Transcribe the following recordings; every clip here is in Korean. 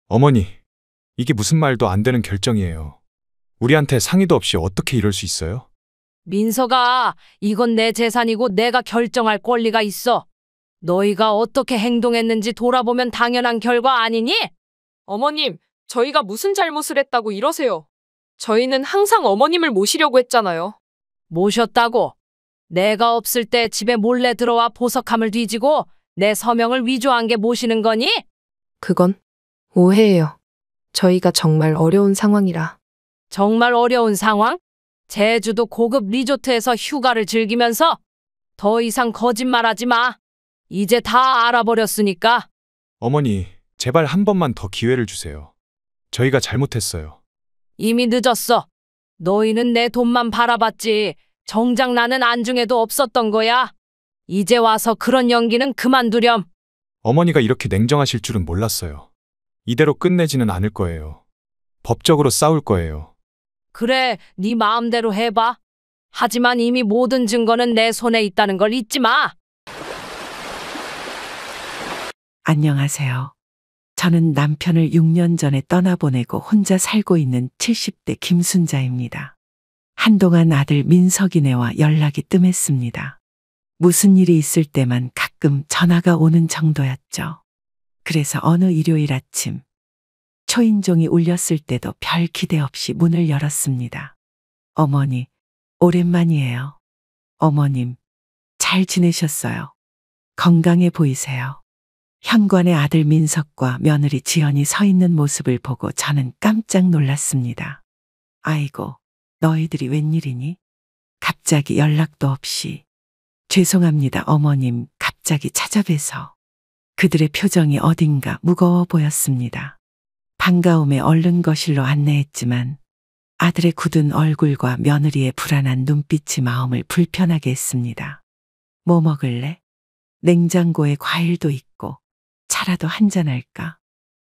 어머니, 이게 무슨 말도 안 되는 결정이에요. 우리한테 상의도 없이 어떻게 이럴 수 있어요? 민서가 이건 내 재산이고 내가 결정할 권리가 있어. 너희가 어떻게 행동했는지 돌아보면 당연한 결과 아니니? 어머님, 저희가 무슨 잘못을 했다고 이러세요? 저희는 항상 어머님을 모시려고 했잖아요. 모셨다고? 내가 없을 때 집에 몰래 들어와 보석함을 뒤지고 내 서명을 위조한 게 모시는 거니? 그건 오해예요. 저희가 정말 어려운 상황이라. 정말 어려운 상황? 제주도 고급 리조트에서 휴가를 즐기면서 더 이상 거짓말하지 마. 이제 다 알아버렸으니까. 어머니, 제발 한 번만 더 기회를 주세요. 저희가 잘못했어요. 이미 늦었어. 너희는 내 돈만 바라봤지 정작 나는 안중에도 없었던 거야. 이제 와서 그런 연기는 그만두렴. 어머니가 이렇게 냉정하실 줄은 몰랐어요. 이대로 끝내지는 않을 거예요. 법적으로 싸울 거예요. 그래, 네 마음대로 해봐. 하지만 이미 모든 증거는 내 손에 있다는 걸 잊지 마. 안녕하세요. 저는 남편을 6년 전에 떠나보내고 혼자 살고 있는 70대 김순자입니다. 한동안 아들 민석이네와 연락이 뜸했습니다. 무슨 일이 있을 때만 가끔 전화가 오는 정도였죠. 그래서 어느 일요일 아침 초인종이 울렸을 때도 별 기대 없이 문을 열었습니다. 어머니, 오랜만이에요. 어머님, 잘 지내셨어요? 건강해 보이세요. 현관에 아들 민석과 며느리 지연이 서 있는 모습을 보고 저는 깜짝 놀랐습니다. 아이고, 너희들이 웬일이니? 갑자기 연락도 없이. 죄송합니다, 어머님. 갑자기 찾아뵈서. 그들의 표정이 어딘가 무거워 보였습니다. 반가움에 얼른 거실로 안내했지만 아들의 굳은 얼굴과 며느리의 불안한 눈빛이 마음을 불편하게 했습니다. 뭐 먹을래? 냉장고에 과일도 있고 차라도 한잔할까?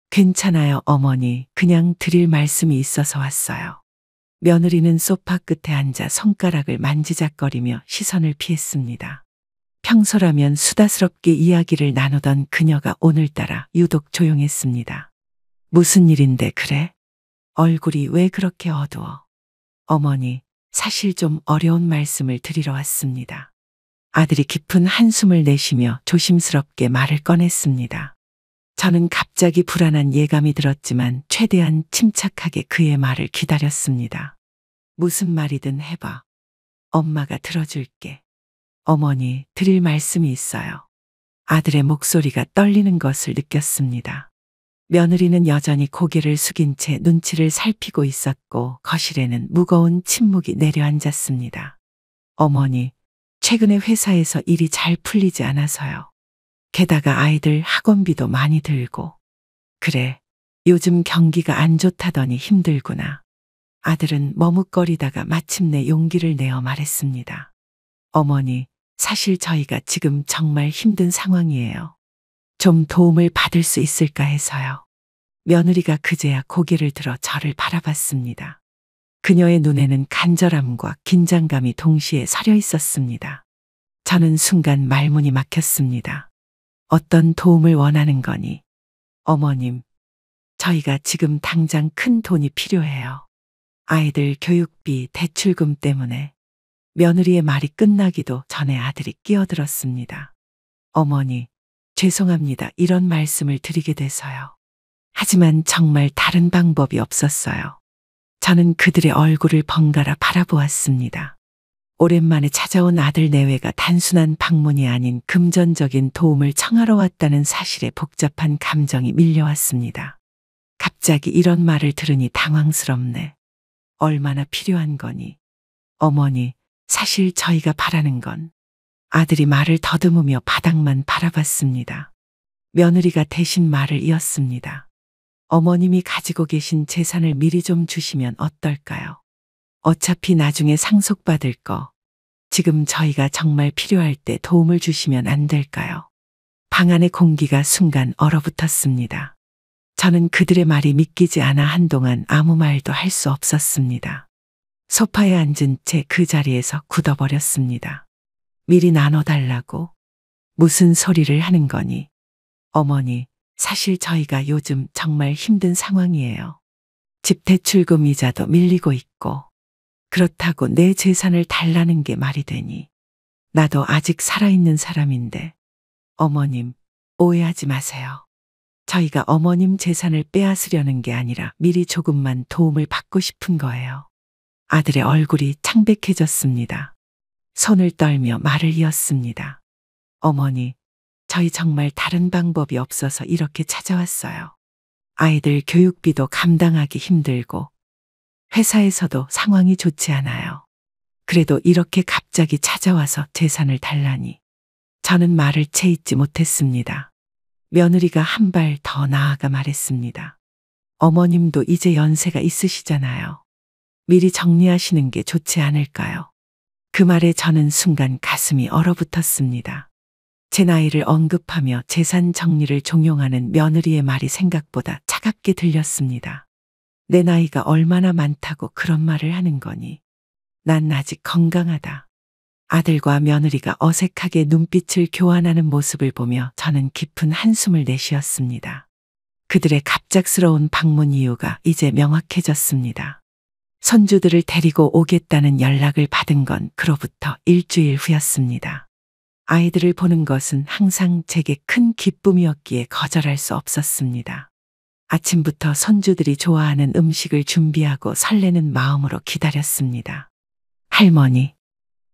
괜찮아요, 어머니. 그냥 드릴 말씀이 있어서 왔어요. 며느리는 소파 끝에 앉아 손가락을 만지작거리며 시선을 피했습니다. 평소라면 수다스럽게 이야기를 나누던 그녀가 오늘따라 유독 조용했습니다. 무슨 일인데 그래? 얼굴이 왜 그렇게 어두워? 어머니, 사실 좀 어려운 말씀을 드리러 왔습니다. 아들이 깊은 한숨을 내쉬며 조심스럽게 말을 꺼냈습니다. 저는 갑자기 불안한 예감이 들었지만 최대한 침착하게 그의 말을 기다렸습니다. 무슨 말이든 해봐. 엄마가 들어줄게. 어머니, 드릴 말씀이 있어요. 아들의 목소리가 떨리는 것을 느꼈습니다. 며느리는 여전히 고개를 숙인 채 눈치를 살피고 있었고 거실에는 무거운 침묵이 내려앉았습니다. 어머니, 최근에 회사에서 일이 잘 풀리지 않아서요. 게다가 아이들 학원비도 많이 들고. 그래, 요즘 경기가 안 좋다더니 힘들구나. 아들은 머뭇거리다가 마침내 용기를 내어 말했습니다. 어머니, 사실 저희가 지금 정말 힘든 상황이에요. 좀 도움을 받을 수 있을까 해서요. 며느리가 그제야 고개를 들어 저를 바라봤습니다. 그녀의 눈에는 간절함과 긴장감이 동시에 서려 있었습니다. 저는 순간 말문이 막혔습니다. 어떤 도움을 원하는 거니? 어머님, 저희가 지금 당장 큰 돈이 필요해요. 아이들 교육비, 대출금 때문에. 며느리의 말이 끝나기도 전에 아들이 끼어들었습니다. 어머니, 죄송합니다. 이런 말씀을 드리게 돼서요. 하지만 정말 다른 방법이 없었어요. 저는 그들의 얼굴을 번갈아 바라보았습니다. 오랜만에 찾아온 아들 내외가 단순한 방문이 아닌 금전적인 도움을 청하러 왔다는 사실에 복잡한 감정이 밀려왔습니다. 갑자기 이런 말을 들으니 당황스럽네. 얼마나 필요한 거니? 어머니, 사실 저희가 바라는 건. 아들이 말을 더듬으며 바닥만 바라봤습니다. 며느리가 대신 말을 이었습니다. 어머님이 가지고 계신 재산을 미리 좀 주시면 어떨까요? 어차피 나중에 상속받을 거. 지금 저희가 정말 필요할 때 도움을 주시면 안 될까요? 방 안의 공기가 순간 얼어붙었습니다. 저는 그들의 말이 믿기지 않아 한동안 아무 말도 할 수 없었습니다. 소파에 앉은 채 그 자리에서 굳어버렸습니다. 미리 나눠달라고? 무슨 소리를 하는 거니? 어머니, 사실 저희가 요즘 정말 힘든 상황이에요. 집 대출금 이자도 밀리고 있고, 그렇다고 내 재산을 달라는 게 말이 되니. 나도 아직 살아있는 사람인데, 어머님, 오해하지 마세요. 저희가 어머님 재산을 빼앗으려는 게 아니라 미리 조금만 도움을 받고 싶은 거예요. 아들의 얼굴이 창백해졌습니다. 손을 떨며 말을 이었습니다. 어머니, 저희 정말 다른 방법이 없어서 이렇게 찾아왔어요. 아이들 교육비도 감당하기 힘들고, 회사에서도 상황이 좋지 않아요. 그래도 이렇게 갑자기 찾아와서 재산을 달라니. 저는 말을 채 잇지 못했습니다. 며느리가 한 발 더 나아가 말했습니다. 어머님도 이제 연세가 있으시잖아요. 미리 정리하시는 게 좋지 않을까요? 그 말에 저는 순간 가슴이 얼어붙었습니다. 제 나이를 언급하며 재산 정리를 종용하는 며느리의 말이 생각보다 차갑게 들렸습니다. 내 나이가 얼마나 많다고 그런 말을 하는 거니? 난 아직 건강하다. 아들과 며느리가 어색하게 눈빛을 교환하는 모습을 보며 저는 깊은 한숨을 내쉬었습니다. 그들의 갑작스러운 방문 이유가 이제 명확해졌습니다. 손주들을 데리고 오겠다는 연락을 받은 건 그로부터 일주일 후였습니다. 아이들을 보는 것은 항상 제게 큰 기쁨이었기에 거절할 수 없었습니다. 아침부터 손주들이 좋아하는 음식을 준비하고 설레는 마음으로 기다렸습니다. 할머니,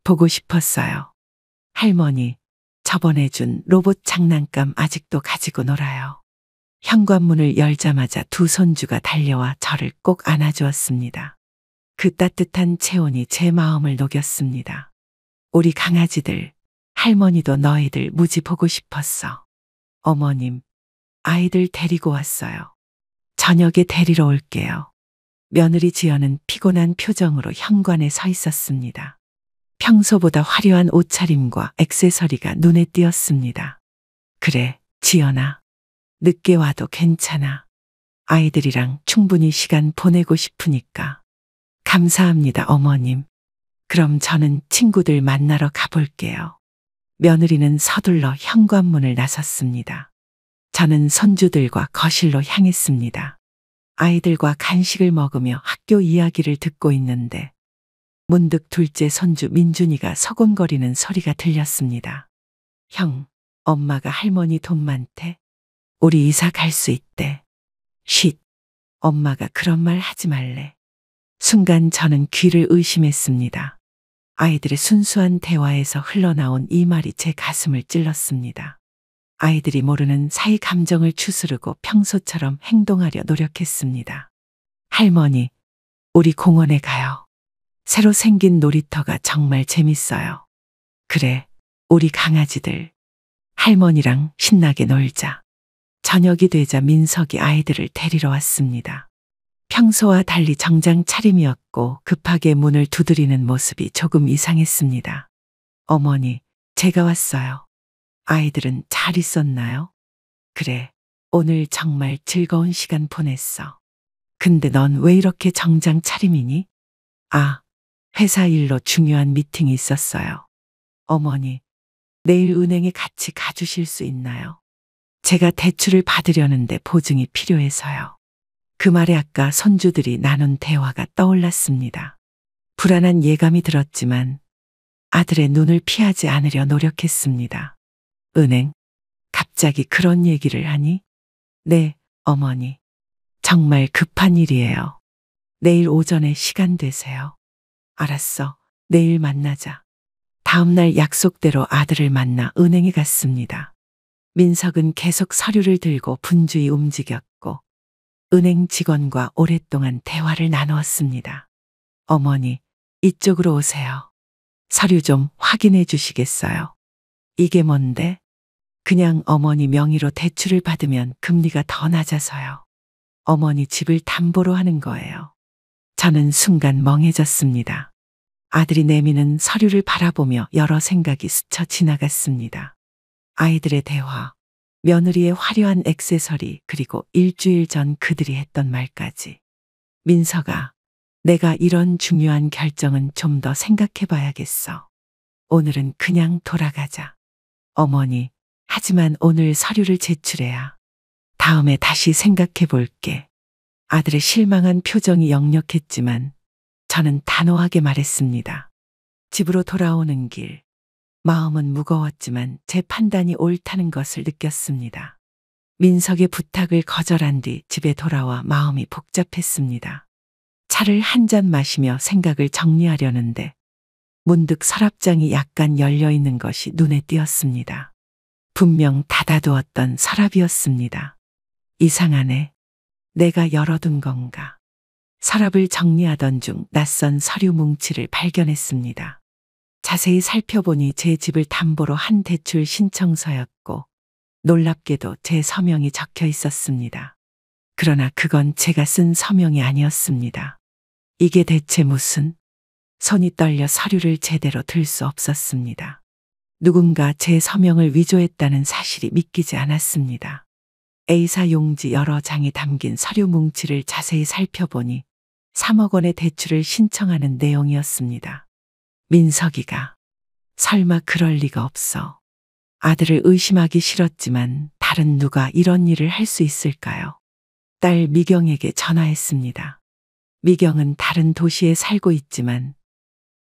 보고 싶었어요. 할머니, 저번에 준 로봇 장난감 아직도 가지고 놀아요. 현관문을 열자마자 두 손주가 달려와 저를 꼭 안아주었습니다. 그 따뜻한 체온이 제 마음을 녹였습니다. 우리 강아지들, 할머니도 너희들 무지 보고 싶었어. 어머님, 아이들 데리고 왔어요. 저녁에 데리러 올게요. 며느리 지연은 피곤한 표정으로 현관에 서 있었습니다. 평소보다 화려한 옷차림과 액세서리가 눈에 띄었습니다. 그래, 지연아. 늦게 와도 괜찮아. 아이들이랑 충분히 시간 보내고 싶으니까. 감사합니다, 어머님. 그럼 저는 친구들 만나러 가볼게요. 며느리는 서둘러 현관문을 나섰습니다. 저는 손주들과 거실로 향했습니다. 아이들과 간식을 먹으며 학교 이야기를 듣고 있는데 문득 둘째 손주 민준이가 서곤거리는 소리가 들렸습니다. 형, 엄마가 할머니 돈 많대. 우리 이사 갈 수 있대. 쉿, 엄마가 그런 말 하지 말래. 순간 저는 귀를 의심했습니다. 아이들의 순수한 대화에서 흘러나온 이 말이 제 가슴을 찔렀습니다. 아이들이 모르는 사이 감정을 추스르고 평소처럼 행동하려 노력했습니다. 할머니, 우리 공원에 가요. 새로 생긴 놀이터가 정말 재밌어요. 그래, 우리 강아지들. 할머니랑 신나게 놀자. 저녁이 되자 민석이 아이들을 데리러 왔습니다. 평소와 달리 정장 차림이었고 급하게 문을 두드리는 모습이 조금 이상했습니다. 어머니, 제가 왔어요. 아이들은 잘 있었나요? 그래, 오늘 정말 즐거운 시간 보냈어. 근데 넌 왜 이렇게 정장 차림이니? 아, 회사 일로 중요한 미팅이 있었어요. 어머니, 내일 은행에 같이 가주실 수 있나요? 제가 대출을 받으려는데 보증이 필요해서요. 그 말에 아까 손주들이 나눈 대화가 떠올랐습니다. 불안한 예감이 들었지만 아들의 눈을 피하지 않으려 노력했습니다. 은행? 갑자기 그런 얘기를 하니? 네, 어머니. 정말 급한 일이에요. 내일 오전에 시간 되세요. 알았어. 내일 만나자. 다음날 약속대로 아들을 만나 은행에 갔습니다. 민석은 계속 서류를 들고 분주히 움직였고 은행 직원과 오랫동안 대화를 나누었습니다. 어머니, 이쪽으로 오세요. 서류 좀 확인해 주시겠어요? 이게 뭔데? 그냥 어머니 명의로 대출을 받으면 금리가 더 낮아서요. 어머니 집을 담보로 하는 거예요. 저는 순간 멍해졌습니다. 아들이 내미는 서류를 바라보며 여러 생각이 스쳐 지나갔습니다. 아이들의 대화, 며느리의 화려한 액세서리, 그리고 일주일 전 그들이 했던 말까지. 민석아, 내가 이런 중요한 결정은 좀 더 생각해 봐야겠어. 오늘은 그냥 돌아가자. 어머니, 하지만 오늘 서류를 제출해야. 다음에 다시 생각해 볼게. 아들의 실망한 표정이 역력했지만 저는 단호하게 말했습니다. 집으로 돌아오는 길, 마음은 무거웠지만 제 판단이 옳다는 것을 느꼈습니다. 민석의 부탁을 거절한 뒤 집에 돌아와 마음이 복잡했습니다. 차를 한 잔 마시며 생각을 정리하려는데 문득 서랍장이 약간 열려 있는 것이 눈에 띄었습니다. 분명 닫아두었던 서랍이었습니다. 이상하네. 내가 열어둔 건가? 서랍을 정리하던 중 낯선 서류 뭉치를 발견했습니다. 자세히 살펴보니 제 집을 담보로 한 대출 신청서였고 놀랍게도 제 서명이 적혀 있었습니다. 그러나 그건 제가 쓴 서명이 아니었습니다. 이게 대체 무슨? 손이 떨려 서류를 제대로 들 수 없었습니다. 누군가 제 서명을 위조했다는 사실이 믿기지 않았습니다. A사 용지 여러 장이 담긴 서류 뭉치를 자세히 살펴보니 3억 원의 대출을 신청하는 내용이었습니다. 민석이가 설마 그럴 리가 없어. 아들을 의심하기 싫었지만 다른 누가 이런 일을 할 수 있을까요? 딸 미경에게 전화했습니다. 미경은 다른 도시에 살고 있지만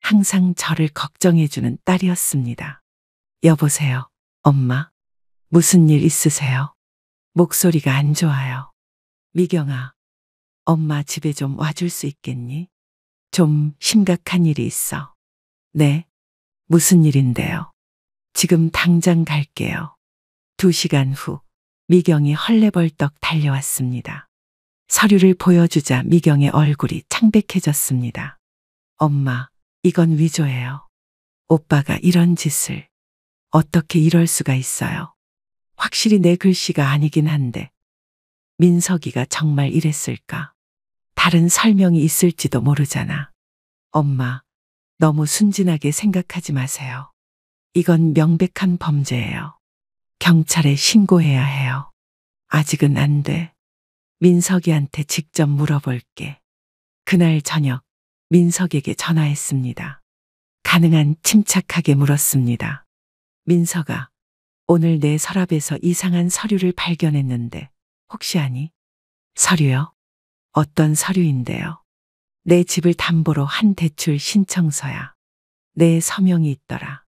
항상 저를 걱정해주는 딸이었습니다. 여보세요, 엄마. 무슨 일 있으세요? 목소리가 안 좋아요. 미경아, 엄마 집에 좀 와줄 수 있겠니? 좀 심각한 일이 있어. 네, 무슨 일인데요? 지금 당장 갈게요. 2시간 후 미경이 헐레벌떡 달려왔습니다. 서류를 보여주자 미경의 얼굴이 창백해졌습니다. 엄마, 이건 위조예요. 오빠가 이런 짓을. 어떻게 이럴 수가 있어요? 확실히 내 글씨가 아니긴 한데 민석이가 정말 이랬을까? 다른 설명이 있을지도 모르잖아. 엄마, 너무 순진하게 생각하지 마세요. 이건 명백한 범죄예요. 경찰에 신고해야 해요. 아직은 안 돼. 민석이한테 직접 물어볼게. 그날 저녁 민석에게 전화했습니다. 가능한 침착하게 물었습니다. 민석아, 오늘 내 서랍에서 이상한 서류를 발견했는데 혹시 아니? 서류요? 어떤 서류인데요? 내 집을 담보로 한 대출 신청서야. 내 서명이 있더라.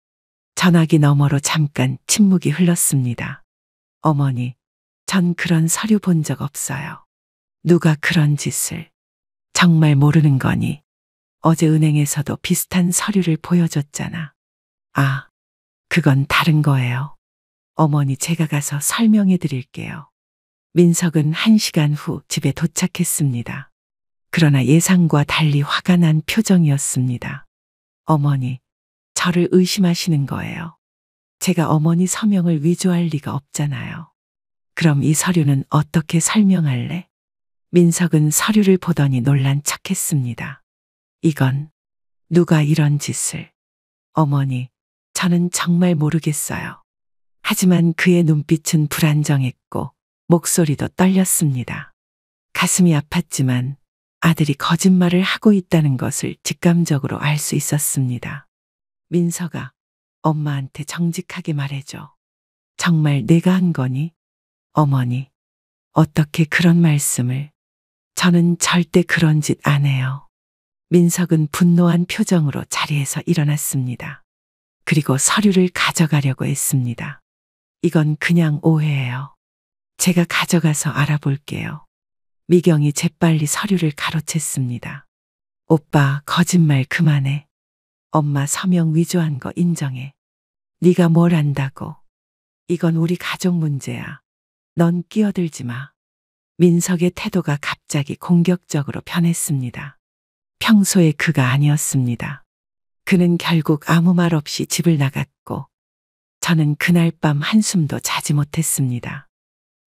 전화기 너머로 잠깐 침묵이 흘렀습니다. 어머니, 전 그런 서류 본 적 없어요. 누가 그런 짓을. 정말 모르는 거니? 어제 은행에서도 비슷한 서류를 보여줬잖아. 아, 그건 다른 거예요. 어머니, 제가 가서 설명해 드릴게요. 민석은 1시간 후 집에 도착했습니다. 그러나 예상과 달리 화가 난 표정이었습니다. 어머니, 저를 의심하시는 거예요. 제가 어머니 서명을 위조할 리가 없잖아요. 그럼 이 서류는 어떻게 설명할래? 민석은 서류를 보더니 놀란 척했습니다. 이건 누가 이런 짓을. 어머니, 저는 정말 모르겠어요. 하지만 그의 눈빛은 불안정했고 목소리도 떨렸습니다. 가슴이 아팠지만 아들이 거짓말을 하고 있다는 것을 직감적으로 알 수 있었습니다. 민석아, 엄마한테 정직하게 말해줘. 정말 내가 한 거니? 어머니, 어떻게 그런 말씀을. 저는 절대 그런 짓 안 해요. 민석은 분노한 표정으로 자리에서 일어났습니다. 그리고 서류를 가져가려고 했습니다. 이건 그냥 오해예요. 제가 가져가서 알아볼게요. 미경이 재빨리 서류를 가로챘습니다. 오빠, 거짓말 그만해. 엄마 서명 위조한 거 인정해. 네가 뭘 안다고. 이건 우리 가족 문제야. 넌 끼어들지 마. 민석의 태도가 갑자기 공격적으로 변했습니다. 평소의 그가 아니었습니다. 그는 결국 아무 말 없이 집을 나갔고 저는 그날 밤 한숨도 자지 못했습니다.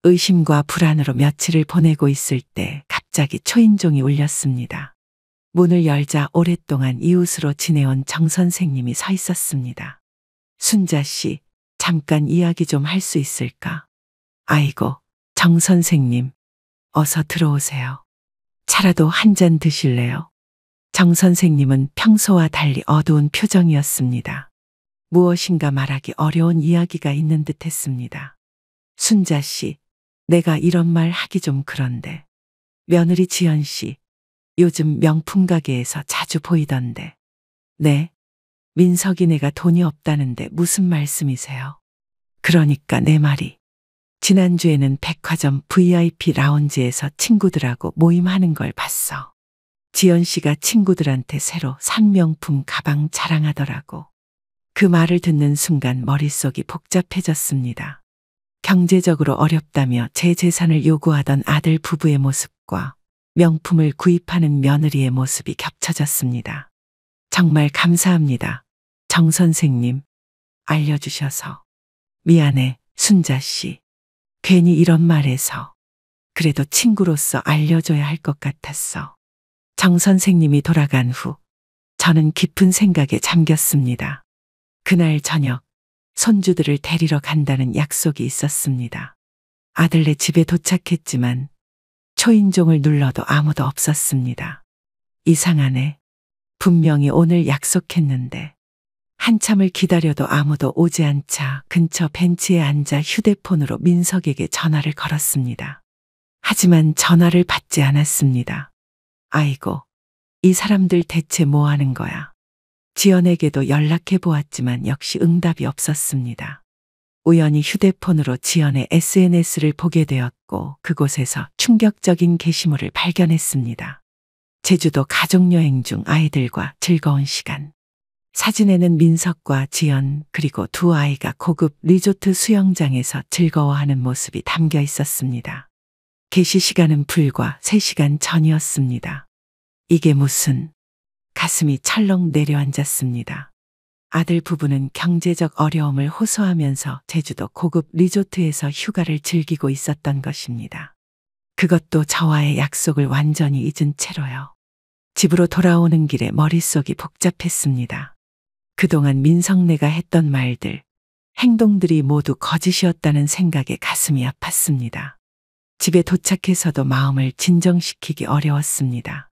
의심과 불안으로 며칠을 보내고 있을 때 갑자기 초인종이 울렸습니다. 문을 열자 오랫동안 이웃으로 지내온 정 선생님이 서 있었습니다. 순자 씨, 잠깐 이야기 좀 할 수 있을까? 아이고, 정 선생님, 어서 들어오세요. 차라도 한 잔 드실래요? 정 선생님은 평소와 달리 어두운 표정이었습니다. 무엇인가 말하기 어려운 이야기가 있는 듯 했습니다. 순자 씨, 내가 이런 말 하기 좀 그런데. 며느리 지연 씨, 요즘 명품 가게에서 자주 보이던데. 네? 민석이네가 돈이 없다는데 무슨 말씀이세요? 그러니까 내 말이. 지난주에는 백화점 VIP 라운지에서 친구들하고 모임하는 걸 봤어. 지연 씨가 친구들한테 새로 산 명품 가방 자랑하더라고. 그 말을 듣는 순간 머릿속이 복잡해졌습니다. 경제적으로 어렵다며 제 재산을 요구하던 아들 부부의 모습과 명품을 구입하는 며느리의 모습이 겹쳐졌습니다. 정말 감사합니다. 정 선생님. 알려주셔서. 미안해, 순자 씨. 괜히 이런 말해서. 그래도 친구로서 알려줘야 할 것 같았어. 정 선생님이 돌아간 후 저는 깊은 생각에 잠겼습니다. 그날 저녁 손주들을 데리러 간다는 약속이 있었습니다. 아들네 집에 도착했지만 초인종을 눌러도 아무도 없었습니다. 이상하네. 분명히 오늘 약속했는데. 한참을 기다려도 아무도 오지 않자 근처 벤치에 앉아 휴대폰으로 민석에게 전화를 걸었습니다. 하지만 전화를 받지 않았습니다. 아이고, 이 사람들 대체 뭐 하는 거야? 지연에게도 연락해 보았지만 역시 응답이 없었습니다. 우연히 휴대폰으로 지연의 SNS를 보게 되었고 그곳에서 충격적인 게시물을 발견했습니다. 제주도 가족여행 중 아이들과 즐거운 시간. 사진에는 민석과 지연 그리고 두 아이가 고급 리조트 수영장에서 즐거워하는 모습이 담겨 있었습니다. 게시 시간은 불과 3시간 전이었습니다. 이게 무슨... 가슴이 철렁 내려앉았습니다. 아들 부부는 경제적 어려움을 호소하면서 제주도 고급 리조트에서 휴가를 즐기고 있었던 것입니다. 그것도 저와의 약속을 완전히 잊은 채로요. 집으로 돌아오는 길에 머릿속이 복잡했습니다. 그동안 민석네가 했던 말들, 행동들이 모두 거짓이었다는 생각에 가슴이 아팠습니다. 집에 도착해서도 마음을 진정시키기 어려웠습니다.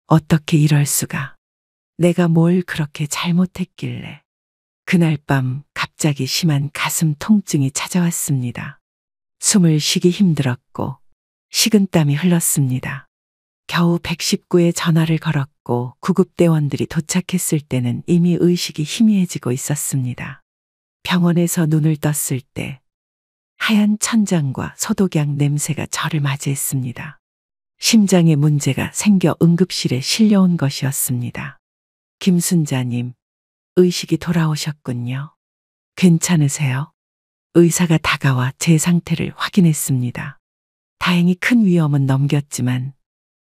어떻게 이럴 수가. 내가 뭘 그렇게 잘못했길래. 그날 밤 갑자기 심한 가슴 통증이 찾아왔습니다. 숨을 쉬기 힘들었고 식은땀이 흘렀습니다. 겨우 119에 전화를 걸었고 구급대원들이 도착했을 때는 이미 의식이 희미해지고 있었습니다. 병원에서 눈을 떴을 때 하얀 천장과 소독약 냄새가 저를 맞이했습니다. 심장에 문제가 생겨 응급실에 실려온 것이었습니다. 김순자님, 의식이 돌아오셨군요. 괜찮으세요? 의사가 다가와 제 상태를 확인했습니다. 다행히 큰 위험은 넘겼지만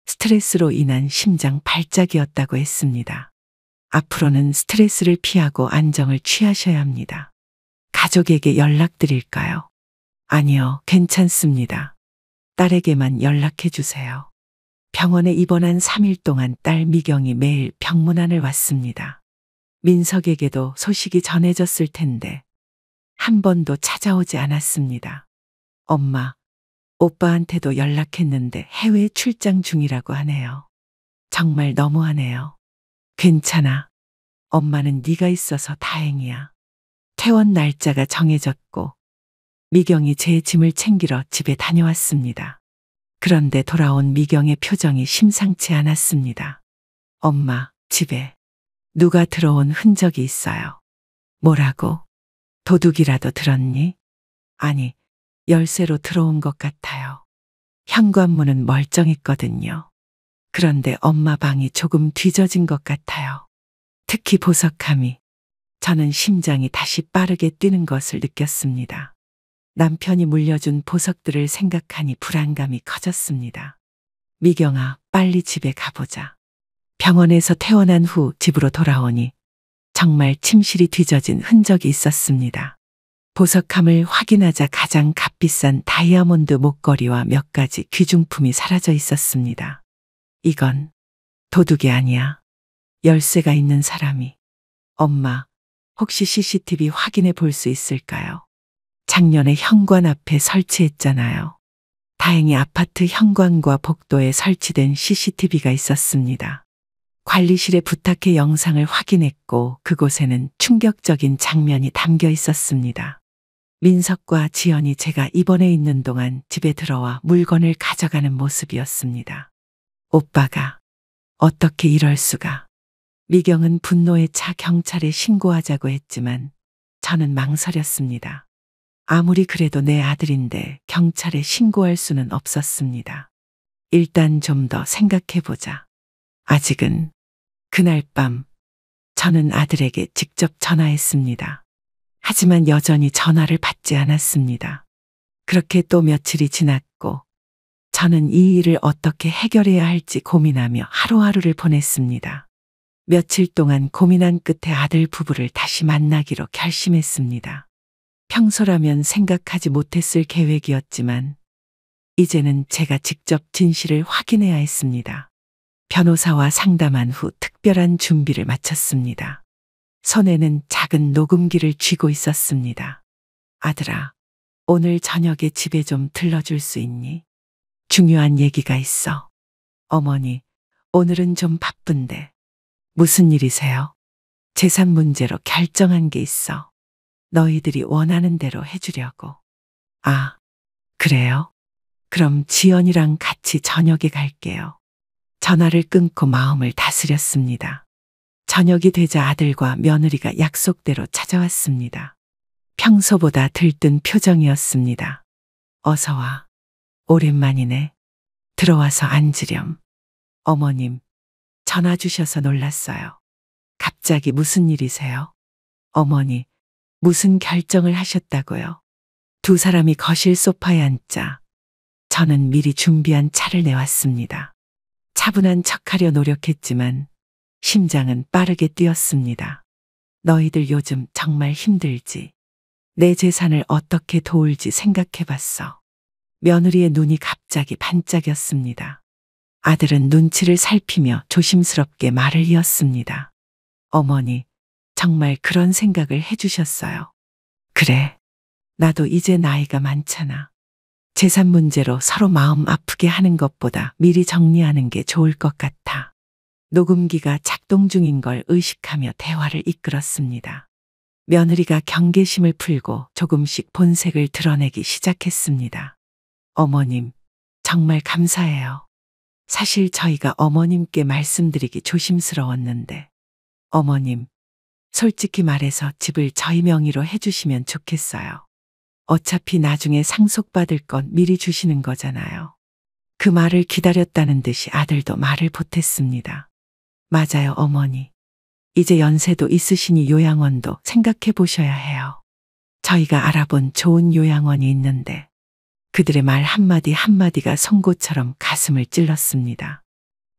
스트레스로 인한 심장 발작이었다고 했습니다. 앞으로는 스트레스를 피하고 안정을 취하셔야 합니다. 가족에게 연락드릴까요? 아니요, 괜찮습니다. 딸에게만 연락해 주세요. 병원에 입원한 3일 동안 딸 미경이 매일 병문안을 왔습니다. 민석에게도 소식이 전해졌을 텐데 한 번도 찾아오지 않았습니다. 엄마, 오빠한테도 연락했는데 해외 출장 중이라고 하네요. 정말 너무하네요. 괜찮아. 엄마는 네가 있어서 다행이야. 퇴원 날짜가 정해졌고 미경이 제 짐을 챙기러 집에 다녀왔습니다. 그런데 돌아온 미경의 표정이 심상치 않았습니다. 엄마, 집에 누가 들어온 흔적이 있어요. 뭐라고? 도둑이라도 들었니? 아니, 열쇠로 들어온 것 같아요. 현관문은 멀쩡했거든요. 그런데 엄마 방이 조금 뒤져진 것 같아요. 특히 보석함이. 저는 심장이 다시 빠르게 뛰는 것을 느꼈습니다. 남편이 물려준 보석들을 생각하니 불안감이 커졌습니다. 미경아, 빨리 집에 가보자. 병원에서 퇴원한 후 집으로 돌아오니 정말 침실이 뒤져진 흔적이 있었습니다. 보석함을 확인하자 가장 값비싼 다이아몬드 목걸이와 몇 가지 귀중품이 사라져 있었습니다. 이건 도둑이 아니야. 열쇠가 있는 사람이. 엄마, 혹시 CCTV 확인해 볼 수 있을까요? 작년에 현관 앞에 설치했잖아요. 다행히 아파트 현관과 복도에 설치된 CCTV가 있었습니다. 관리실에 부탁해 영상을 확인했고 그곳에는 충격적인 장면이 담겨 있었습니다. 민석과 지연이 제가 입원해 있는 동안 집에 들어와 물건을 가져가는 모습이었습니다. 오빠가 어떻게 이럴 수가. 미경은 분노에 차 경찰에 신고하자고 했지만 저는 망설였습니다. 아무리 그래도 내 아들인데 경찰에 신고할 수는 없었습니다. 일단 좀 더 생각해보자. 아직은. 그날 밤 저는 아들에게 직접 전화했습니다. 하지만 여전히 전화를 받지 않았습니다. 그렇게 또 며칠이 지났고 저는 이 일을 어떻게 해결해야 할지 고민하며 하루하루를 보냈습니다. 며칠 동안 고민한 끝에 아들 부부를 다시 만나기로 결심했습니다. 평소라면 생각하지 못했을 계획이었지만 이제는 제가 직접 진실을 확인해야 했습니다. 변호사와 상담한 후 특별한 준비를 마쳤습니다. 손에는 작은 녹음기를 쥐고 있었습니다. 아들아, 오늘 저녁에 집에 좀 들러줄 수 있니? 중요한 얘기가 있어. 어머니, 오늘은 좀 바쁜데. 무슨 일이세요? 재산 문제로 결정한 게 있어. 너희들이 원하는 대로 해주려고. 아, 그래요? 그럼 지연이랑 같이 저녁에 갈게요. 전화를 끊고 마음을 다스렸습니다. 저녁이 되자 아들과 며느리가 약속대로 찾아왔습니다. 평소보다 들뜬 표정이었습니다. 어서 와. 오랜만이네. 들어와서 앉으렴. 어머님, 전화 주셔서 놀랐어요. 갑자기 무슨 일이세요? 어머니, 무슨 결정을 하셨다고요? 두 사람이 거실 소파에 앉자 저는 미리 준비한 차를 내왔습니다. 차분한 척하려 노력했지만 심장은 빠르게 뛰었습니다. 너희들 요즘 정말 힘들지. 내 재산을 어떻게 도울지 생각해봤어. 며느리의 눈이 갑자기 반짝였습니다. 아들은 눈치를 살피며 조심스럽게 말을 이었습니다. 어머니, 정말 그런 생각을 해주셨어요. 그래, 나도 이제 나이가 많잖아. 재산 문제로 서로 마음 아프게 하는 것보다 미리 정리하는 게 좋을 것 같아. 녹음기가 작동 중인 걸 의식하며 대화를 이끌었습니다. 며느리가 경계심을 풀고 조금씩 본색을 드러내기 시작했습니다. 어머님, 정말 감사해요. 사실 저희가 어머님께 말씀드리기 조심스러웠는데. 어머님, 솔직히 말해서 집을 저희 명의로 해주시면 좋겠어요. 어차피 나중에 상속받을 건 미리 주시는 거잖아요. 그 말을 기다렸다는 듯이 아들도 말을 보탰습니다. 맞아요, 어머니. 이제 연세도 있으시니 요양원도 생각해 보셔야 해요. 저희가 알아본 좋은 요양원이 있는데 그들의 말 한마디 한마디가 송곳처럼 가슴을 찔렀습니다.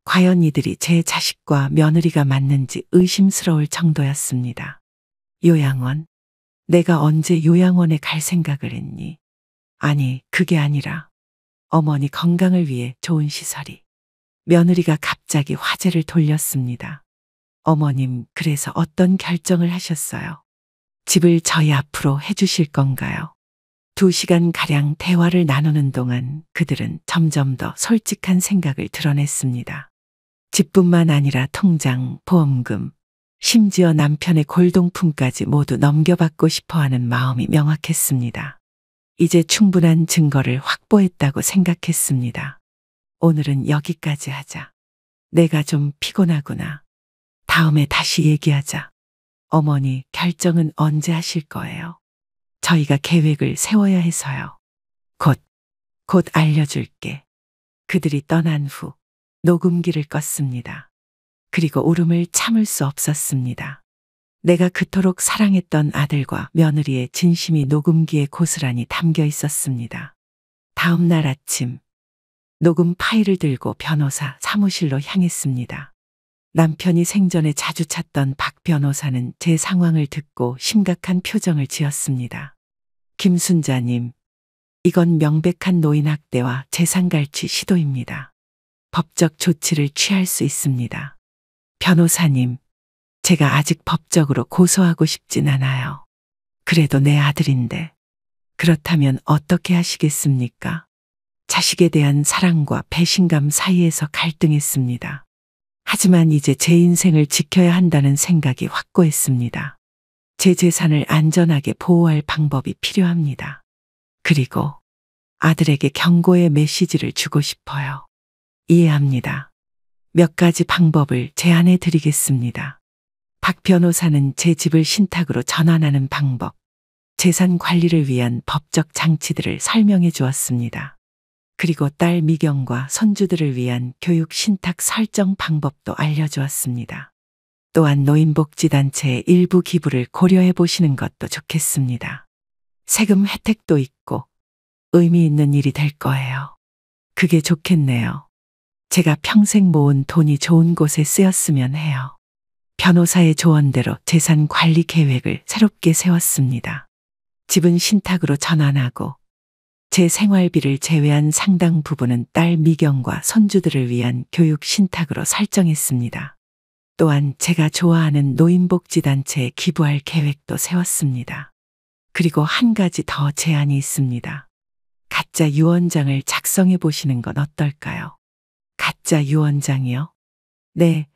과연 이들이 제 자식과 며느리가 맞는지 의심스러울 정도였습니다. 요양원? 내가 언제 요양원에 갈 생각을 했니? 아니, 그게 아니라 어머니 건강을 위해 좋은 시설이. 며느리가 갑자기 화제를 돌렸습니다. 어머님, 그래서 어떤 결정을 하셨어요? 집을 저희 앞으로 해주실 건가요? 2시간가량 대화를 나누는 동안 그들은 점점 더 솔직한 생각을 드러냈습니다. 집뿐만 아니라 통장, 보험금, 심지어 남편의 골동품까지 모두 넘겨받고 싶어하는 마음이 명확했습니다. 이제 충분한 증거를 확보했다고 생각했습니다. 오늘은 여기까지 하자. 내가 좀 피곤하구나. 다음에 다시 얘기하자. 어머니, 결정은 언제 하실 거예요? 저희가 계획을 세워야 해서요. 곧 알려줄게. 그들이 떠난 후 녹음기를 껐습니다. 그리고 울음을 참을 수 없었습니다. 내가 그토록 사랑했던 아들과 며느리의 진심이 녹음기에 고스란히 담겨 있었습니다. 다음 날 아침, 녹음 파일을 들고 변호사 사무실로 향했습니다. 남편이 생전에 자주 찾던 박 변호사는 제 상황을 듣고 심각한 표정을 지었습니다. 김순자님, 이건 명백한 노인학대와 재산갈취 시도입니다. 법적 조치를 취할 수 있습니다. 변호사님, 제가 아직 법적으로 고소하고 싶진 않아요. 그래도 내 아들인데. 그렇다면 어떻게 하시겠습니까? 자식에 대한 사랑과 배신감 사이에서 갈등했습니다. 하지만 이제 제 인생을 지켜야 한다는 생각이 확고했습니다. 제 재산을 안전하게 보호할 방법이 필요합니다. 그리고 아들에게 경고의 메시지를 주고 싶어요. 이해합니다. 몇 가지 방법을 제안해 드리겠습니다. 박 변호사는 제 집을 신탁으로 전환하는 방법, 재산 관리를 위한 법적 장치들을 설명해 주었습니다. 그리고 딸 미경과 손주들을 위한 교육 신탁 설정 방법도 알려주었습니다. 또한 노인복지단체의 일부 기부를 고려해 보시는 것도 좋겠습니다. 세금 혜택도 있고 의미 있는 일이 될 거예요. 그게 좋겠네요. 제가 평생 모은 돈이 좋은 곳에 쓰였으면 해요. 변호사의 조언대로 재산 관리 계획을 새롭게 세웠습니다. 집은 신탁으로 전환하고 제 생활비를 제외한 상당 부분은 딸 미경과 손주들을 위한 교육 신탁으로 설정했습니다. 또한 제가 좋아하는 노인복지단체에 기부할 계획도 세웠습니다. 그리고 한 가지 더 제안이 있습니다. 가짜 유언장을 작성해 보시는 건 어떨까요? 가짜 유언장이요? 네,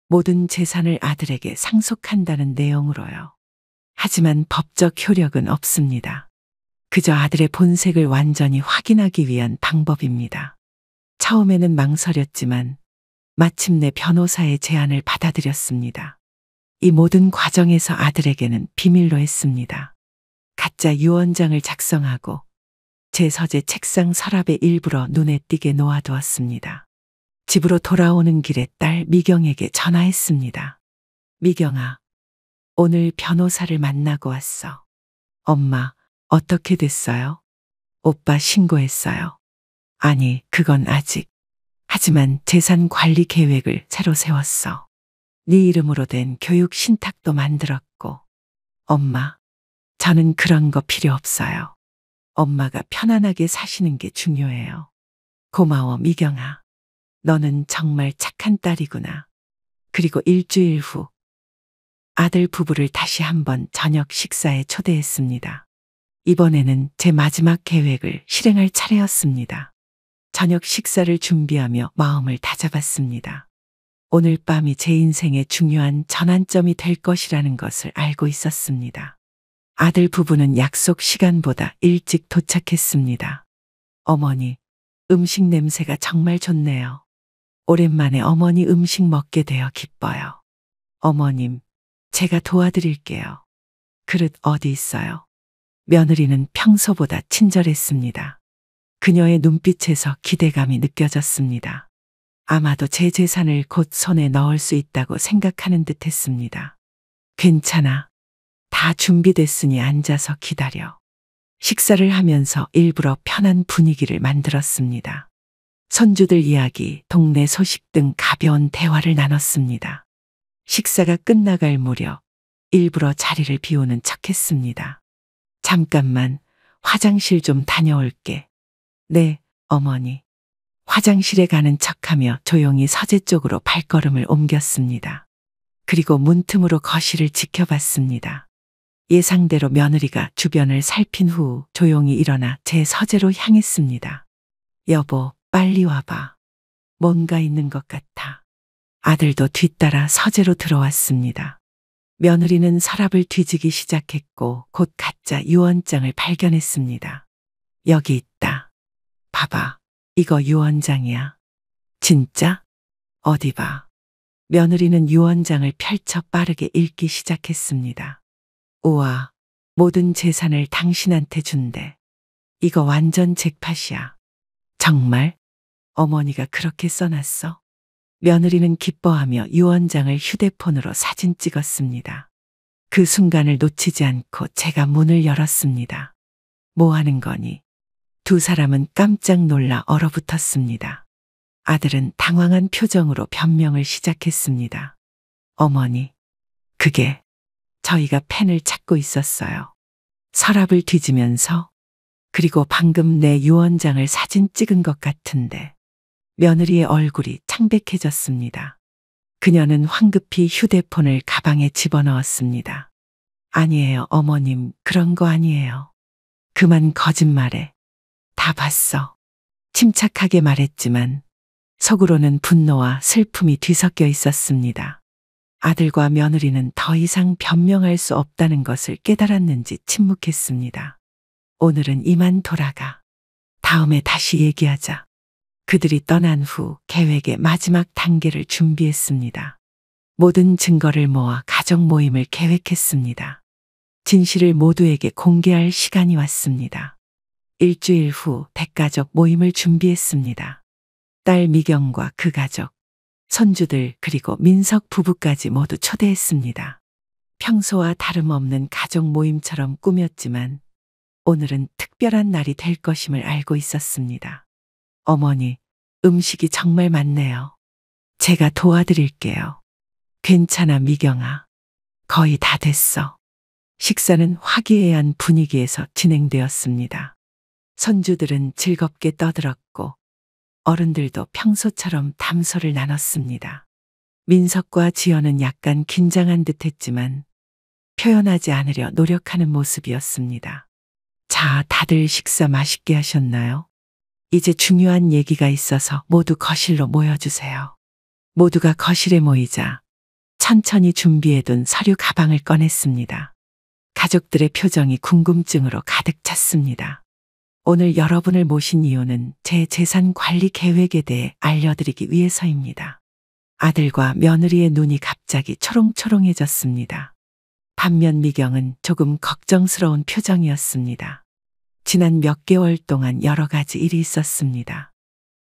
모든 재산을 아들에게 상속한다는 내용으로요. 하지만 법적 효력은 없습니다. 그저 아들의 본색을 완전히 확인하기 위한 방법입니다. 처음에는 망설였지만 마침내 변호사의 제안을 받아들였습니다. 이 모든 과정에서 아들에게는 비밀로 했습니다. 가짜 유언장을 작성하고 제 서재 책상 서랍에 일부러 눈에 띄게 놓아두었습니다. 집으로 돌아오는 길에 딸 미경에게 전화했습니다. 미경아, 오늘 변호사를 만나고 왔어. 엄마, 어떻게 됐어요? 오빠 신고했어요. 아니, 그건 아직. 하지만 재산 관리 계획을 새로 세웠어. 네 이름으로 된 교육 신탁도 만들었고. 엄마, 저는 그런 거 필요 없어요. 엄마가 편안하게 사시는 게 중요해요. 고마워, 미경아. 너는 정말 착한 딸이구나. 그리고 일주일 후 아들 부부를 다시 한번 저녁 식사에 초대했습니다. 이번에는 제 마지막 계획을 실행할 차례였습니다. 저녁 식사를 준비하며 마음을 다잡았습니다. 오늘 밤이 제 인생의 중요한 전환점이 될 것이라는 것을 알고 있었습니다. 아들 부부는 약속 시간보다 일찍 도착했습니다. 어머니, 음식 냄새가 정말 좋네요. 오랜만에 어머니 음식 먹게 되어 기뻐요. 어머님, 제가 도와드릴게요. 그릇 어디 있어요? 며느리는 평소보다 친절했습니다. 그녀의 눈빛에서 기대감이 느껴졌습니다. 아마도 제 재산을 곧 손에 넣을 수 있다고 생각하는 듯 했습니다. 괜찮아. 다 준비됐으니 앉아서 기다려. 식사를 하면서 일부러 편한 분위기를 만들었습니다. 손주들 이야기, 동네 소식 등 가벼운 대화를 나눴습니다. 식사가 끝나갈 무렵 일부러 자리를 비우는 척했습니다. 잠깐만, 화장실 좀 다녀올게. 네, 어머니. 화장실에 가는 척하며 조용히 서재 쪽으로 발걸음을 옮겼습니다. 그리고 문틈으로 거실을 지켜봤습니다. 예상대로 며느리가 주변을 살핀 후 조용히 일어나 제 서재로 향했습니다. 여보, 빨리 와봐. 뭔가 있는 것 같아. 아들도 뒤따라 서재로 들어왔습니다. 며느리는 서랍을 뒤지기 시작했고 곧 가짜 유언장을 발견했습니다. 여기 있다. 봐봐. 이거 유언장이야. 진짜? 어디 봐. 며느리는 유언장을 펼쳐 빠르게 읽기 시작했습니다. 우와, 모든 재산을 당신한테 준대. 이거 완전 잭팟이야. 정말? 어머니가 그렇게 써놨어? 며느리는 기뻐하며 유언장을 휴대폰으로 사진 찍었습니다. 그 순간을 놓치지 않고 제가 문을 열었습니다. 뭐 하는 거니? 두 사람은 깜짝 놀라 얼어붙었습니다. 아들은 당황한 표정으로 변명을 시작했습니다. 어머니, 그게 저희가 펜을 찾고 있었어요. 서랍을 뒤지면서. 그리고 방금 내 유언장을 사진 찍은 것 같은데. 며느리의 얼굴이 창백해졌습니다. 그녀는 황급히 휴대폰을 가방에 집어넣었습니다. 아니에요, 어머님, 그런 거 아니에요. 그만 거짓말해. 다 봤어. 침착하게 말했지만 속으로는 분노와 슬픔이 뒤섞여 있었습니다. 아들과 며느리는 더 이상 변명할 수 없다는 것을 깨달았는지 침묵했습니다. 오늘은 이만 돌아가. 다음에 다시 얘기하자. 그들이 떠난 후 계획의 마지막 단계를 준비했습니다. 모든 증거를 모아 가족 모임을 계획했습니다. 진실을 모두에게 공개할 시간이 왔습니다. 일주일 후 대가족 모임을 준비했습니다. 딸 미경과 그 가족, 손주들 그리고 민석 부부까지 모두 초대했습니다. 평소와 다름없는 가족 모임처럼 꾸몄지만 오늘은 특별한 날이 될 것임을 알고 있었습니다. 어머니, 음식이 정말 많네요. 제가 도와드릴게요. 괜찮아, 미경아. 거의 다 됐어. 식사는 화기애애한 분위기에서 진행되었습니다. 손주들은 즐겁게 떠들었고 어른들도 평소처럼 담소를 나눴습니다. 민석과 지연은 약간 긴장한 듯 했지만 표현하지 않으려 노력하는 모습이었습니다. 자, 다들 식사 맛있게 하셨나요? 이제 중요한 얘기가 있어서 모두 거실로 모여주세요. 모두가 거실에 모이자 천천히 준비해둔 서류 가방을 꺼냈습니다. 가족들의 표정이 궁금증으로 가득 찼습니다. 오늘 여러분을 모신 이유는 제 재산 관리 계획에 대해 알려드리기 위해서입니다. 아들과 며느리의 눈이 갑자기 초롱초롱해졌습니다. 반면 미경은 조금 걱정스러운 표정이었습니다. 지난 몇 개월 동안 여러 가지 일이 있었습니다.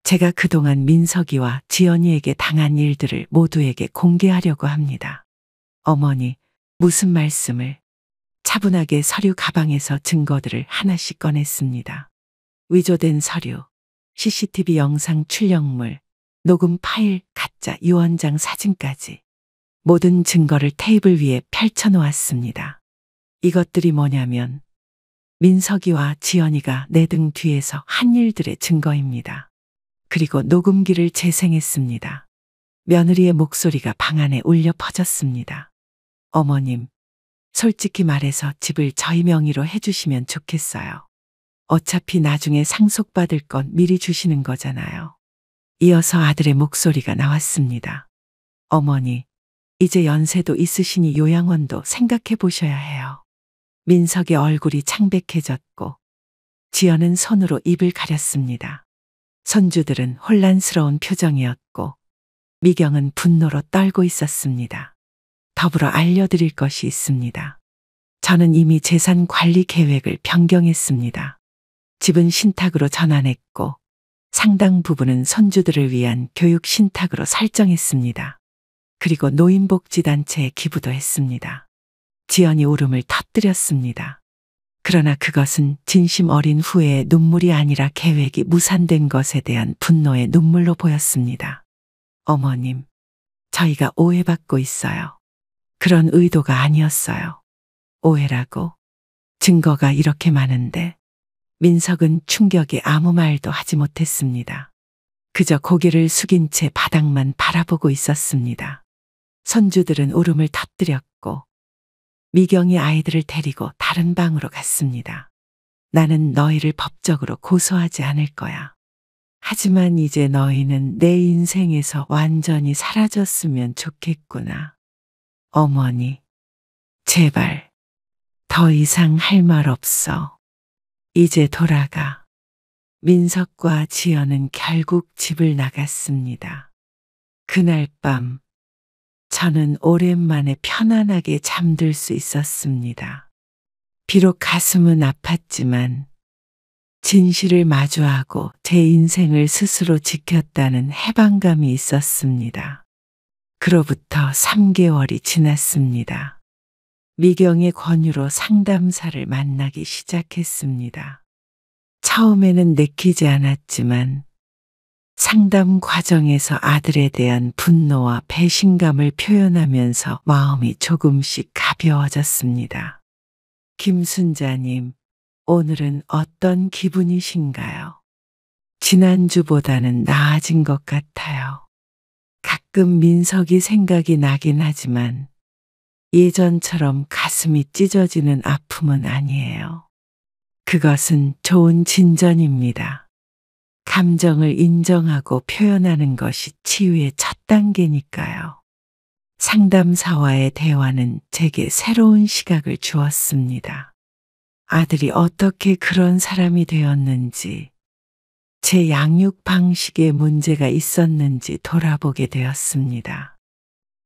제가 그동안 민석이와 지연이에게 당한 일들을 모두에게 공개하려고 합니다. 어머니, 무슨 말씀을? 차분하게 서류 가방에서 증거들을 하나씩 꺼냈습니다. 위조된 서류, CCTV 영상 출력물, 녹음 파일, 가짜 유언장 사진까지 모든 증거를 테이블 위에 펼쳐놓았습니다. 이것들이 뭐냐면 민석이와 지연이가 내 등 뒤에서 한 일들의 증거입니다. 그리고 녹음기를 재생했습니다. 며느리의 목소리가 방 안에 울려 퍼졌습니다. 어머님, 솔직히 말해서 집을 저희 명의로 해주시면 좋겠어요. 어차피 나중에 상속받을 건 미리 주시는 거잖아요. 이어서 아들의 목소리가 나왔습니다. 어머니, 이제 연세도 있으시니 요양원도 생각해 보셔야 해요. 민석의 얼굴이 창백해졌고 지연은 손으로 입을 가렸습니다. 손주들은 혼란스러운 표정이었고 미경은 분노로 떨고 있었습니다. 더불어 알려드릴 것이 있습니다. 저는 이미 재산 관리 계획을 변경했습니다. 집은 신탁으로 전환했고 상당 부분은 손주들을 위한 교육 신탁으로 설정했습니다. 그리고 노인복지단체에 기부도 했습니다. 지연이 울음을 터뜨렸습니다. 그러나 그것은 진심 어린 후회의 눈물이 아니라 계획이 무산된 것에 대한 분노의 눈물로 보였습니다. 어머님, 저희가 오해받고 있어요. 그런 의도가 아니었어요. 오해라고? 증거가 이렇게 많은데. 민석은 충격에 아무 말도 하지 못했습니다. 그저 고개를 숙인 채 바닥만 바라보고 있었습니다. 손주들은 울음을 터뜨렸고 미경이 아이들을 데리고 다른 방으로 갔습니다. 나는 너희를 법적으로 고소하지 않을 거야. 하지만 이제 너희는 내 인생에서 완전히 사라졌으면 좋겠구나. 어머니, 제발, 더 이상 할 말 없어. 이제 돌아가. 민석과 지연은 결국 집을 나갔습니다. 그날 밤, 저는 오랜만에 편안하게 잠들 수 있었습니다. 비록 가슴은 아팠지만 진실을 마주하고 제 인생을 스스로 지켰다는 해방감이 있었습니다. 그로부터 3개월이 지났습니다. 미경의 권유로 상담사를 만나기 시작했습니다. 처음에는 내키지 않았지만 상담 과정에서 아들에 대한 분노와 배신감을 표현하면서 마음이 조금씩 가벼워졌습니다. 김순자님, 오늘은 어떤 기분이신가요? 지난주보다는 나아진 것 같아요. 가끔 민석이 생각이 나긴 하지만 예전처럼 가슴이 찢어지는 아픔은 아니에요. 그것은 좋은 진전입니다. 감정을 인정하고 표현하는 것이 치유의 첫 단계니까요. 상담사와의 대화는 제게 새로운 시각을 주었습니다. 아들이 어떻게 그런 사람이 되었는지, 제 양육 방식에 문제가 있었는지 돌아보게 되었습니다.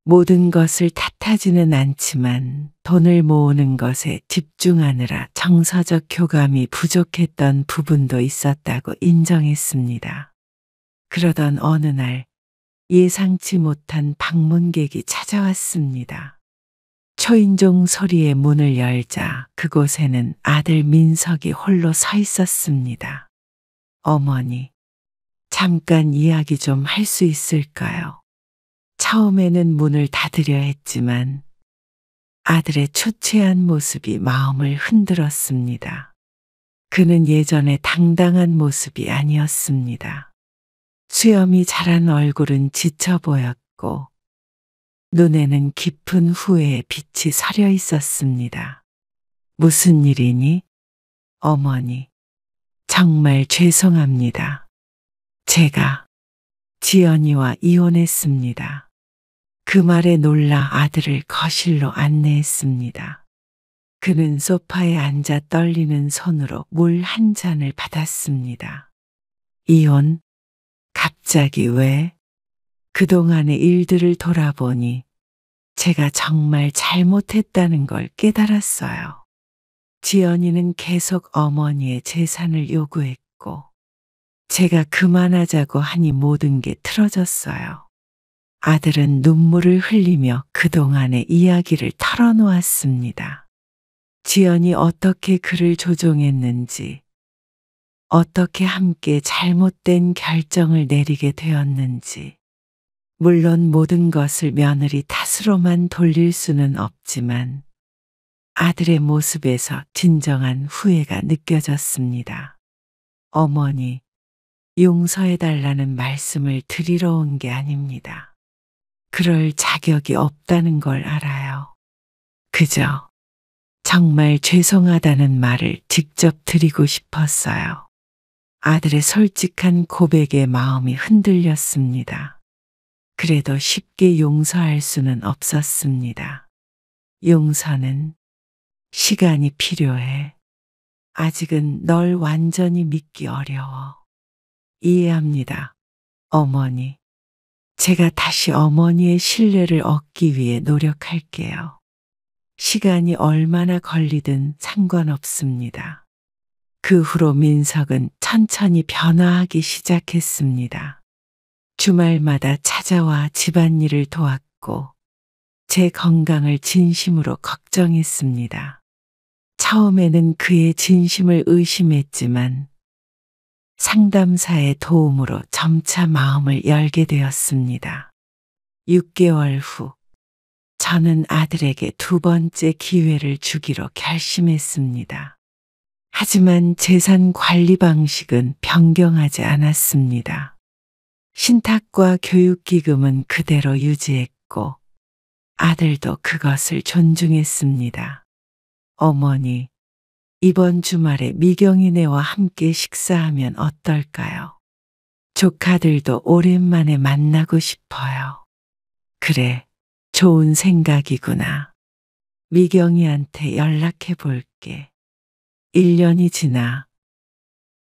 모든 것을 탓하지는 않지만 돈을 모으는 것에 집중하느라 정서적 교감이 부족했던 부분도 있었다고 인정했습니다. 그러던 어느 날 예상치 못한 방문객이 찾아왔습니다. 초인종 소리에 문을 열자 그곳에는 아들 민석이 홀로 서 있었습니다. 어머니, 잠깐 이야기 좀 할 수 있을까요? 처음에는 문을 닫으려 했지만 아들의 초췌한 모습이 마음을 흔들었습니다. 그는 예전에 당당한 모습이 아니었습니다. 수염이 자란 얼굴은 지쳐 보였고 눈에는 깊은 후회의 빛이 서려 있었습니다. 무슨 일이니? 어머니, 정말 죄송합니다. 제가 지연이와 이혼했습니다. 그 말에 놀라 아들을 거실로 안내했습니다. 그는 소파에 앉아 떨리는 손으로 물 한 잔을 받았습니다. 이혼? 갑자기 왜? 그동안의 일들을 돌아보니 제가 정말 잘못했다는 걸 깨달았어요. 지연이는 계속 어머니의 재산을 요구했고 제가 그만하자고 하니 모든 게 틀어졌어요. 아들은 눈물을 흘리며 그동안의 이야기를 털어놓았습니다. 지연이 어떻게 그를 조종했는지, 어떻게 함께 잘못된 결정을 내리게 되었는지, 물론 모든 것을 며느리 탓으로만 돌릴 수는 없지만 아들의 모습에서 진정한 후회가 느껴졌습니다. 어머니, 용서해달라는 말씀을 드리러 온 게 아닙니다. 그럴 자격이 없다는 걸 알아요. 그저 정말 죄송하다는 말을 직접 드리고 싶었어요. 아들의 솔직한 고백에 마음이 흔들렸습니다. 그래도 쉽게 용서할 수는 없었습니다. 용서는 시간이 필요해. 아직은 널 완전히 믿기 어려워. 이해합니다, 어머니. 제가 다시 어머니의 신뢰를 얻기 위해 노력할게요. 시간이 얼마나 걸리든 상관없습니다. 그 후로 민석은 천천히 변화하기 시작했습니다. 주말마다 찾아와 집안일을 도왔고 제 건강을 진심으로 걱정했습니다. 처음에는 그의 진심을 의심했지만 상담사의 도움으로 점차 마음을 열게 되었습니다. 6개월 후, 저는 아들에게 두 번째 기회를 주기로 결심했습니다. 하지만 재산 관리 방식은 변경하지 않았습니다. 신탁과 교육기금은 그대로 유지했고 아들도 그것을 존중했습니다. 어머니, 이번 주말에 미경이네와 함께 식사하면 어떨까요? 조카들도 오랜만에 만나고 싶어요. 그래, 좋은 생각이구나. 미경이한테 연락해 볼게. 1년이 지나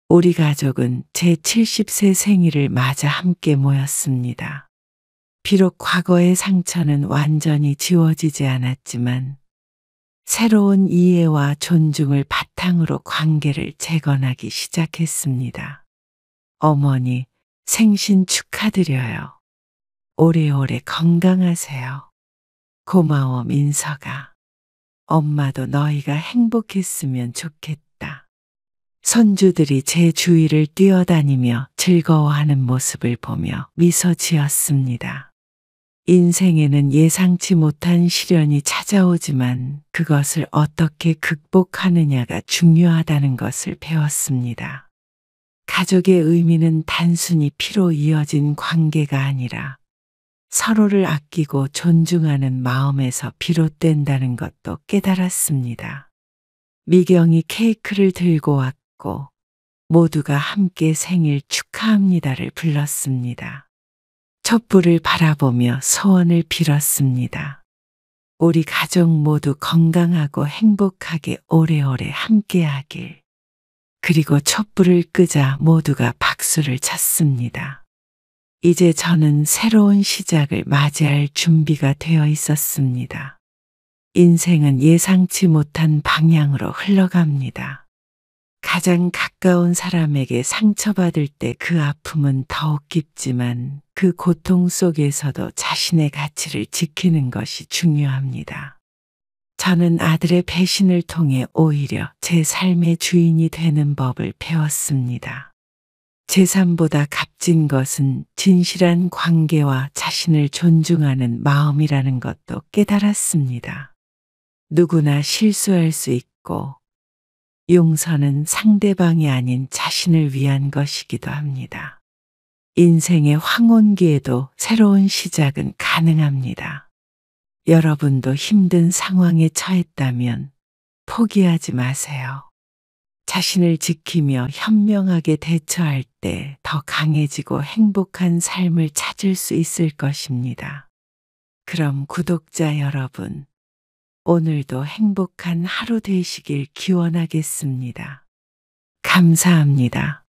우리 가족은 제 70세 생일을 맞아 함께 모였습니다. 비록 과거의 상처는 완전히 지워지지 않았지만 새로운 이해와 존중을 바탕으로 관계를 재건하기 시작했습니다. 어머니, 생신 축하드려요. 오래오래 건강하세요. 고마워, 민석아. 엄마도 너희가 행복했으면 좋겠다. 손주들이 제 주위를 뛰어다니며 즐거워하는 모습을 보며 미소 지었습니다. 인생에는 예상치 못한 시련이 찾아오지만 그것을 어떻게 극복하느냐가 중요하다는 것을 배웠습니다. 가족의 의미는 단순히 피로 이어진 관계가 아니라 서로를 아끼고 존중하는 마음에서 비롯된다는 것도 깨달았습니다. 미경이 케이크를 들고 왔고 모두가 함께 생일 축하합니다를 불렀습니다. 촛불을 바라보며 소원을 빌었습니다. 우리 가족 모두 건강하고 행복하게 오래오래 함께하길. 그리고 촛불을 끄자 모두가 박수를 쳤습니다. 이제 저는 새로운 시작을 맞이할 준비가 되어 있었습니다. 인생은 예상치 못한 방향으로 흘러갑니다. 가장 가까운 사람에게 상처받을 때 그 아픔은 더욱 깊지만 그 고통 속에서도 자신의 가치를 지키는 것이 중요합니다. 저는 아들의 배신을 통해 오히려 제 삶의 주인이 되는 법을 배웠습니다. 재산보다 값진 것은 진실한 관계와 자신을 존중하는 마음이라는 것도 깨달았습니다. 누구나 실수할 수 있고 용서는 상대방이 아닌 자신을 위한 것이기도 합니다. 인생의 황혼기에도 새로운 시작은 가능합니다. 여러분도 힘든 상황에 처했다면 포기하지 마세요. 자신을 지키며 현명하게 대처할 때 더 강해지고 행복한 삶을 찾을 수 있을 것입니다. 그럼 구독자 여러분, 오늘도 행복한 하루 되시길 기원하겠습니다. 감사합니다.